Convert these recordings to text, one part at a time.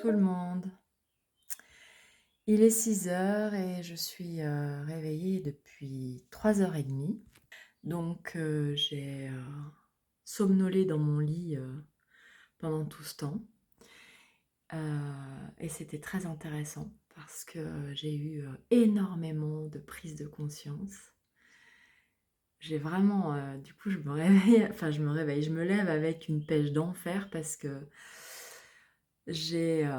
tout le monde. Il est 6 heures et je suis réveillée depuis 3h30. Donc j'ai somnolé dans mon lit pendant tout ce temps. Et c'était très intéressant parce que j'ai eu énormément de prise de conscience. J'ai vraiment, du coup, je me réveille, enfin je me lève avec une pêche d'enfer parce que j'ai,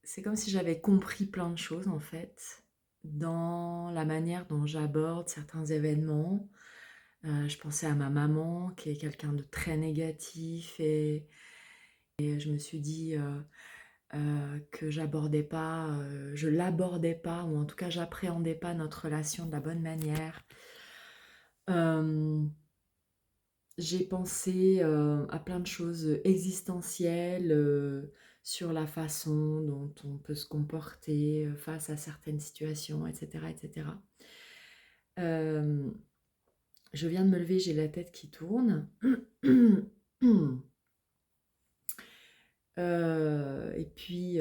c'est comme si j'avais compris plein de choses en fait, dans la manière dont j'aborde certains événements. Je pensais à ma maman qui est quelqu'un de très négatif et je me suis dit que je l'abordais pas, ou en tout cas j'appréhendais pas notre relation de la bonne manière. Euh, J'ai pensé à plein de choses existentielles sur la façon dont on peut se comporter face à certaines situations, etc., etc. Euh, je viens de me lever, j'ai la tête qui tourne. Et puis,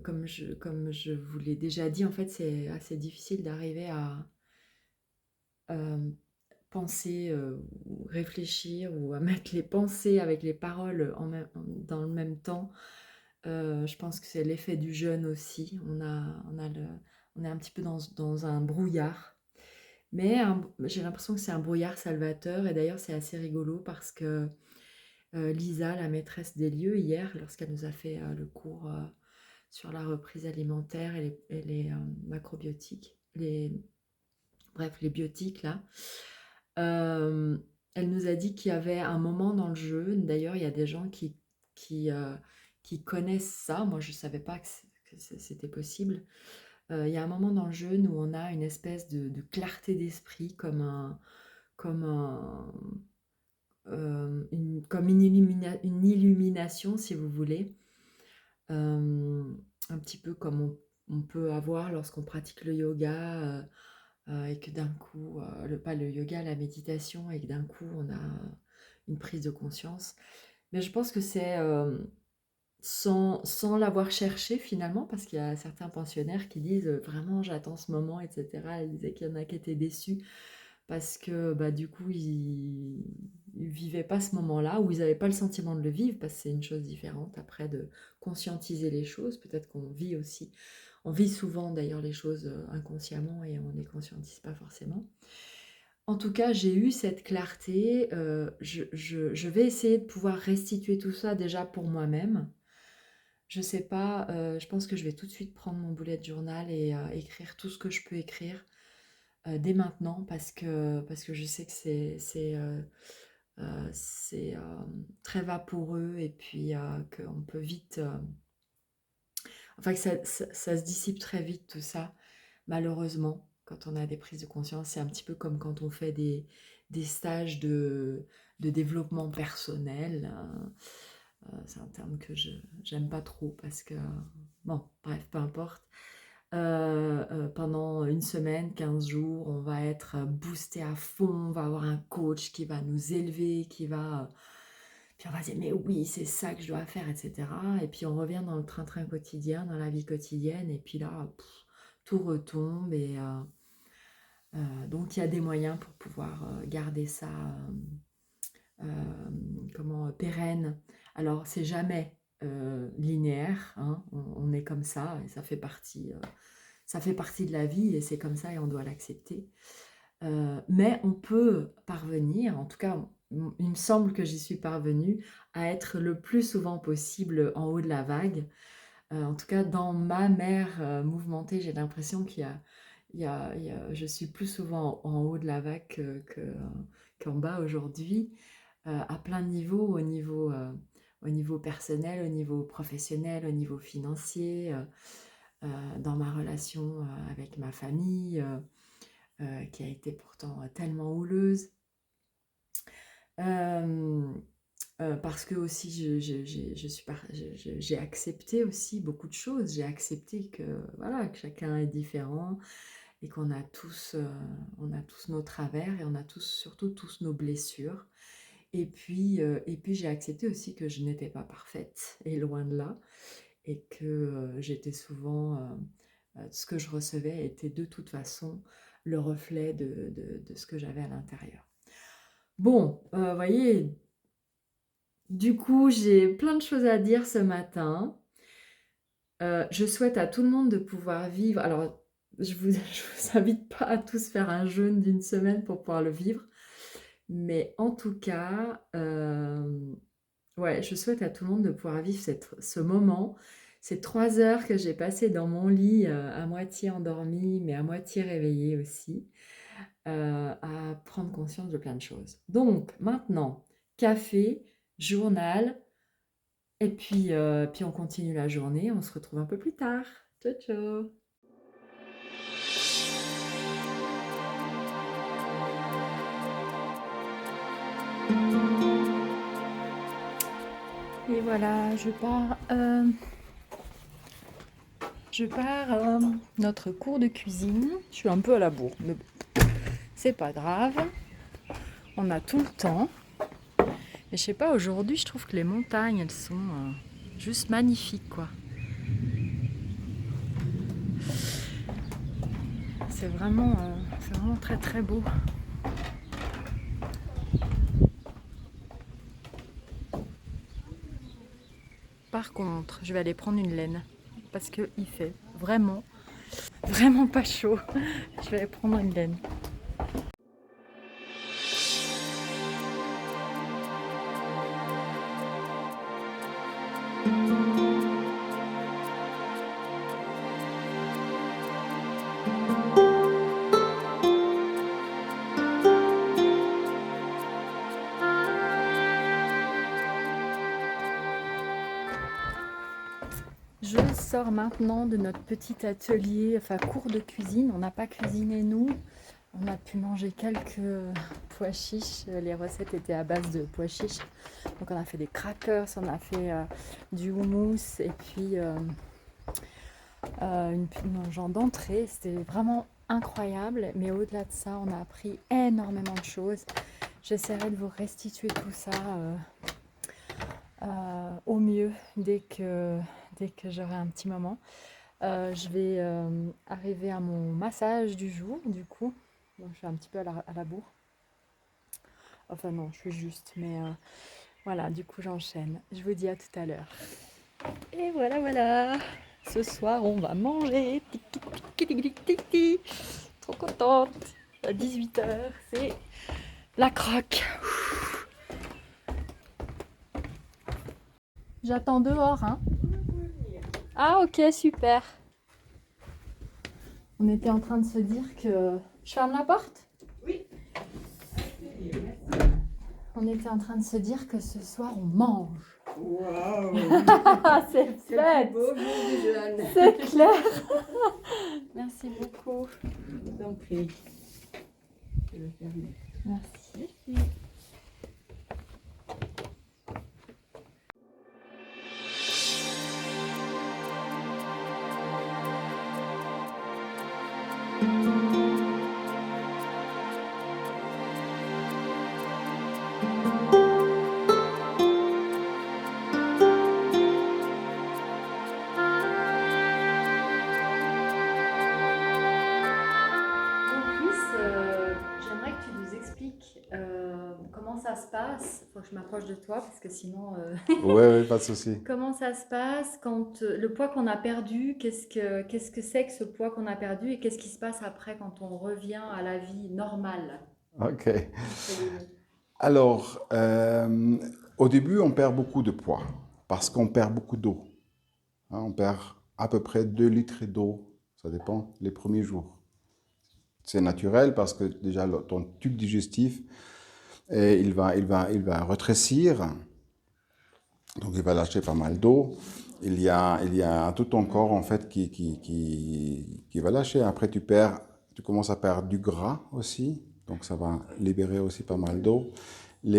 comme je vous l'ai déjà dit, en fait, c'est assez difficile d'arriver à euh, penser ou réfléchir ou à mettre les pensées avec les paroles dans le même temps. Je pense que c'est l'effet du jeûne aussi. On est un petit peu dans un brouillard. Mais j'ai l'impression que c'est un brouillard salvateur. Et d'ailleurs, c'est assez rigolo parce que Lisa, la maîtresse des lieux, hier, lorsqu'elle nous a fait le cours sur la reprise alimentaire et les macrobiotiques, bref, les biotiques, là, euh, elle nous a dit qu'il y avait un moment dans le jeûne. D'ailleurs, il y a des gens qui, euh, qui connaissent ça. Moi, je ne savais pas que c'était possible. Il y a un moment dans le jeûne où on a une espèce de clarté d'esprit, comme une illumination, si vous voulez. Un petit peu comme on peut avoir lorsqu'on pratique le yoga et que d'un coup, pas le yoga, la méditation, et que d'un coup on a une prise de conscience. Mais je pense que c'est sans l'avoir cherché finalement, parce qu'il y a certains pensionnaires qui disent vraiment j'attends ce moment, etc. Ils disaient qu'il y en a qui étaient déçus parce que bah, du coup ils vivaient pas ce moment-là, ou ils n'avaient pas le sentiment de le vivre, parce que c'est une chose différente après de conscientiser les choses. Peut-être qu'on vit aussi, on vit souvent d'ailleurs les choses inconsciemment et on ne les conscientise pas forcément. En tout cas, j'ai eu cette clarté. Je vais essayer de pouvoir restituer tout ça déjà pour moi-même. Je sais pas, je pense que je vais tout de suite prendre mon bullet journal et écrire tout ce que je peux écrire dès maintenant, parce que je sais que c'est très vaporeux, et puis qu'on peut vite... enfin, que ça se dissipe très vite tout ça, malheureusement, quand on a des prises de conscience. C'est un petit peu comme quand on fait des stages de développement personnel. C'est un terme que je j'aime pas trop parce que, bon, bref, peu importe. Pendant une semaine, 15 jours, on va être boosté à fond, on va avoir un coach qui va nous élever, puis on va dire, mais oui, c'est ça que je dois faire, etc. Et puis on revient dans le train-train quotidien, dans la vie quotidienne, et puis là, tout retombe. Et donc il y a des moyens pour pouvoir garder ça pérenne. Alors c'est jamais linéaire, hein, on est comme ça, et ça fait partie de la vie, et c'est comme ça et on doit l'accepter. Mais on peut parvenir, en tout cas, il me semble que j'y suis parvenue, à être le plus souvent possible en haut de la vague. En tout cas, dans ma mer mouvementée, j'ai l'impression je suis plus souvent en haut de la vague qu'en bas aujourd'hui, à plein de niveaux, au niveau personnel, au niveau professionnel, au niveau financier, dans ma relation avec ma famille, qui a été pourtant tellement houleuse. Euh, Parce que aussi j'ai accepté aussi beaucoup de choses. J'ai accepté que voilà, que chacun est différent, et qu'on a tous nos travers, et on a surtout tous nos blessures. Et puis j'ai accepté aussi que je n'étais pas parfaite, et loin de là. et que j'étais souvent, ce que je recevais était de toute façon le reflet de ce que j'avais à l'intérieur. Bon, voyez, du coup, j'ai plein de choses à dire ce matin. Je souhaite à tout le monde de pouvoir vivre. Alors, je vous invite pas à tous faire un jeûne d'1 semaine pour pouvoir le vivre, mais en tout cas, ouais, je souhaite à tout le monde de pouvoir vivre ce moment, ces 3 heures que j'ai passées dans mon lit, à moitié endormie, mais à moitié réveillée aussi, à prendre conscience de plein de choses. Donc maintenant, café, journal et puis on continue la journée. On se retrouve un peu plus tard. Ciao, ciao. Et voilà, je pars notre cours de cuisine. Je suis un peu à la bourre, mais bon, c'est pas grave. On a tout le temps. Et je sais pas, aujourd'hui, je trouve que les montagnes, elles sont juste magnifiques, quoi. C'est vraiment très très beau. Par contre, je vais aller prendre une laine parce qu'il fait vraiment, vraiment pas chaud. Je vais aller prendre une laine. Je sors maintenant de notre petit atelier, enfin cours de cuisine. On n'a pas cuisiné nous. On a pu manger quelques pois chiches. Les recettes étaient à base de pois chiches. Donc on a fait des crackers, on a fait du houmous et puis un genre d'entrée. C'était vraiment incroyable. Mais au-delà de ça, on a appris énormément de choses. J'essaierai de vous restituer tout ça au mieux dès que j'aurai un petit moment. Je vais arriver à mon massage du jour, du coup. Donc, je suis un petit peu à la bourre. Enfin non, je suis juste, mais voilà, du coup j'enchaîne. Je vous dis à tout à l'heure. Et voilà, voilà. Ce soir, on va manger. Trop contente. À 18h, c'est la croque. J'attends dehors, hein. Ah ok, super. On était en train de se dire que... Je ferme la porte? Oui. On était en train de se dire que ce soir, on mange. Waouh. C'est C'est le fait. plus beau jour du jeûne. C'est clair. Merci beaucoup. Je vous en prie. Je vais fermer. Merci. J'aimerais que tu nous expliques comment ça se passe. Faut que je m'approche de toi parce que sinon, Ouais, pas de souci. comment ça se passe quand le poids qu'on a perdu, qu'est-ce que c'est que ce poids qu'on a perdu et qu'est-ce qui se passe après quand on revient à la vie normale? Ok. entre guillemets. Alors, au début, on perd beaucoup de poids parce qu'on perd beaucoup d'eau. Hein, on perd à peu près 2 litres d'eau. Ça dépend les premiers jours. C'est naturel parce que déjà, ton tube digestif, il va rétrécir. Donc, il va lâcher pas mal d'eau. Il y a tout ton corps, en fait, qui va lâcher. Après, tu commences à perdre du gras aussi. Donc, ça va libérer aussi pas mal d'eau. Vous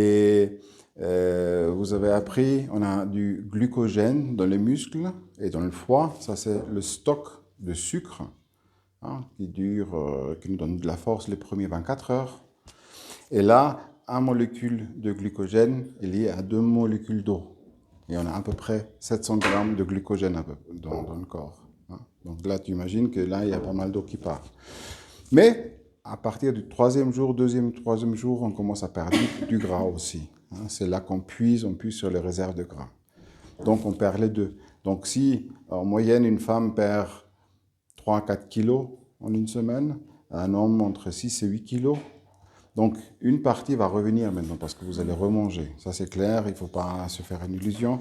avez appris, on a du glucogène dans les muscles et dans le foie. Ça, c'est le stock de sucre, hein, qui nous donne de la force les premiers 24 heures. Et là, 1 molécule de glucogène est lié à 2 molécules d'eau. et on a à peu près 700 grammes de glycogène dans le corps. Hein. Donc là, tu imagines que là, il y a pas mal d'eau qui part. Mais à partir du troisième jour, troisième jour, on commence à perdre du gras aussi. Hein. C'est là qu'on puise, on puise sur les réserves de gras. Donc on perd les deux. Donc si en moyenne une femme perd 3 à 4 kilos en une semaine, un homme entre 6 et 8 kilos, donc une partie va revenir maintenant parce que vous allez remanger. Ça c'est clair, il ne faut pas se faire une illusion.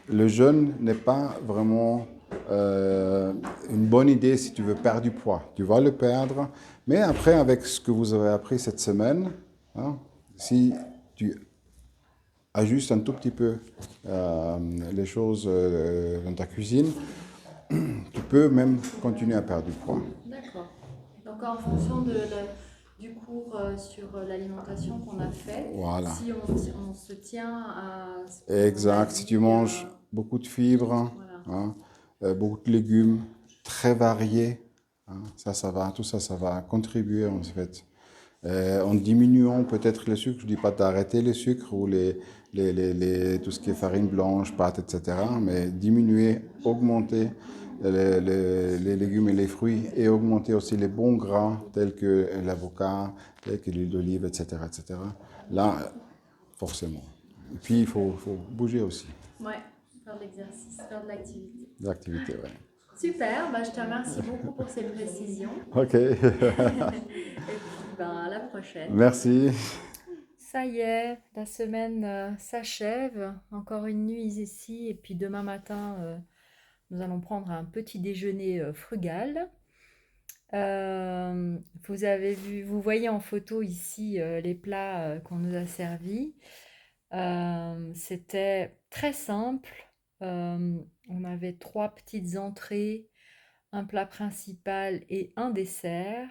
Le jeûne n'est pas vraiment une bonne idée si tu veux perdre du poids. Tu vas le perdre, mais après avec ce que vous avez appris cette semaine, hein, si tu ajustes un tout petit peu les choses dans ta cuisine, tu peux même continuer à perdre du poids. D'accord. Donc en fonction du cours sur l'alimentation qu'on a fait, Voilà. si on se tient à ce qu'on a Exact. Si tu dit, manges beaucoup de fibres, voilà. hein, beaucoup de légumes, très variés, hein, tout ça, ça va contribuer en fait. En diminuant peut-être les sucres, je ne dis pas d'arrêter les sucres ou tout ce qui est farine blanche, pâtes, etc. Mais diminuer, augmenter les légumes et les fruits et augmenter aussi les bons gras tels que l'avocat, tels que l'huile d'olive, etc., etc. Là, forcément. Et puis, faut bouger aussi. Ouais, faire de l'exercice, faire de l'activité. L'activité, ouais. Super, bah, je te remercie beaucoup pour ces précisions. Ok. Et puis à la prochaine. Merci. Ça y est, la semaine s'achève. Encore une nuit ici et puis demain matin, nous allons prendre un petit déjeuner frugal. Vous voyez en photo ici les plats qu'on nous a servis. C'était très simple. On avait 3 petites entrées, un plat principal et un dessert.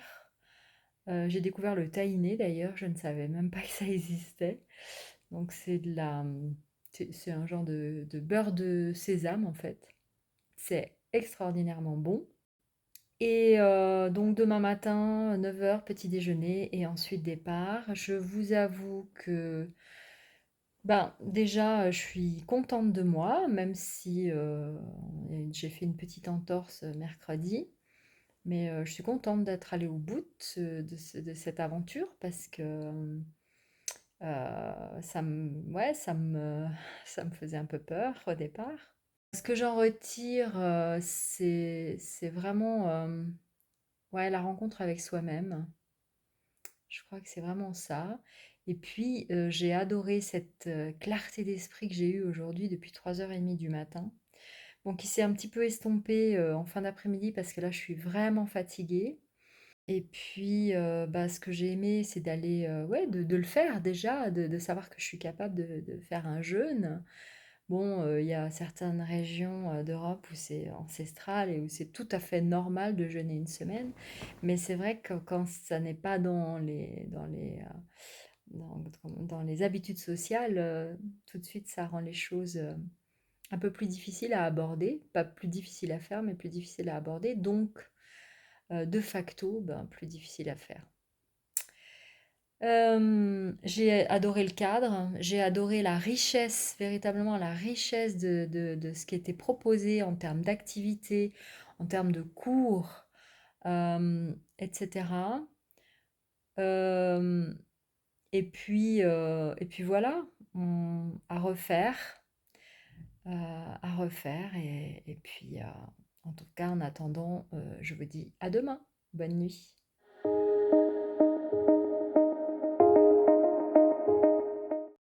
J'ai découvert le tahiné d'ailleurs, je ne savais même pas que ça existait. Donc c'est un genre de beurre de sésame en fait. C'est extraordinairement bon. Et donc demain matin, 9 heures, petit déjeuner et ensuite départ. Je vous avoue que ben, déjà, je suis contente de moi, même si j'ai fait une petite entorse mercredi. Mais je suis contente d'être allée au bout de cette aventure parce que ça me faisait un peu peur au départ. Ce que j'en retire, c'est vraiment ouais, la rencontre avec soi-même. Je crois que c'est vraiment ça. Et puis, j'ai adoré cette clarté d'esprit que j'ai eue aujourd'hui depuis 3h30 du matin. Bon, qui s'est un petit peu estompée en fin d'après-midi parce que là, je suis vraiment fatiguée. Et puis, bah, ce que j'ai aimé, c'est d'aller, ouais, de le faire déjà, de savoir que je suis capable de faire un jeûne. Bon, il y a certaines régions d'Europe où c'est ancestral et où c'est tout à fait normal de jeûner une semaine. Mais c'est vrai que quand ça n'est pas dans les habitudes sociales, tout de suite, ça rend les choses un peu plus difficiles à aborder. Pas plus difficiles à faire, mais plus difficiles à aborder. Donc, de facto, ben, plus difficile à faire. J'ai adoré le cadre, j'ai adoré la richesse, véritablement la richesse de ce qui était proposé en termes d'activité, en termes de cours, etc. Euh, et puis voilà, à refaire. Et puis, en tout cas, en attendant, je vous dis à demain. Bonne nuit.